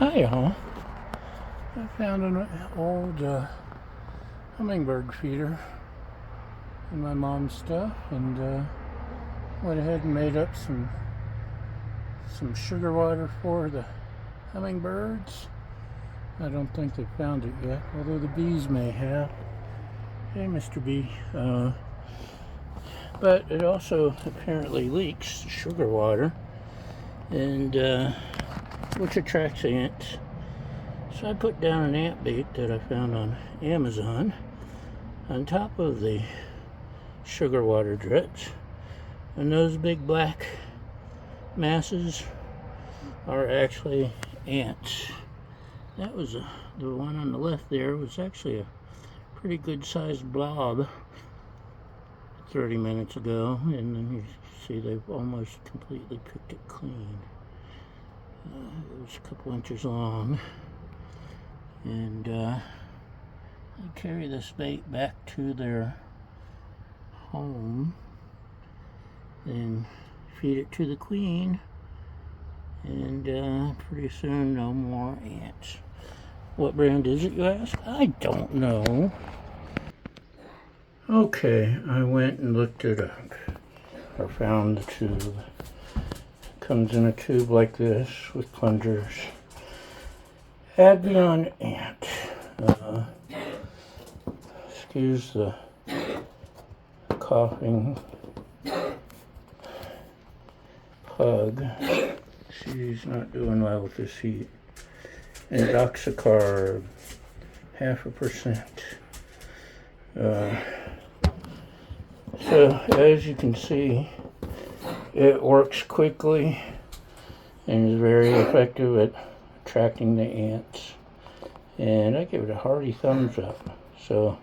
Hi, all. I found an old hummingbird feeder in my mom's stuff, and went ahead and made up some sugar water for the hummingbirds. I don't think they found it yet, although the bees may have. Hey, Mr. Bee. But it also apparently leaks sugar water, and which attracts ants. So I put down an ant bait that I found on Amazon on top of the sugar water drips, and those big black masses are actually ants. That was the one on the left there was actually a pretty good sized blob 30 minutes ago, and then you see they've almost completely picked it clean. It was a couple inches long, and I carry this bait back to their home and feed it to the queen, and pretty soon no more ants. What brand is it, you ask? I don't know. Okay, I went and looked it up, or found the tube. Comes in a tube like this with plungers. Advion ant. Excuse the coughing pug. She's not doing well with this heat. And doxycarb, 0.5%. So as you can see, it works quickly and is very effective at attracting the ants. And I give it a hearty thumbs up. So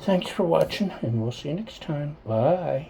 thanks for watching, and we'll see you next time. Bye.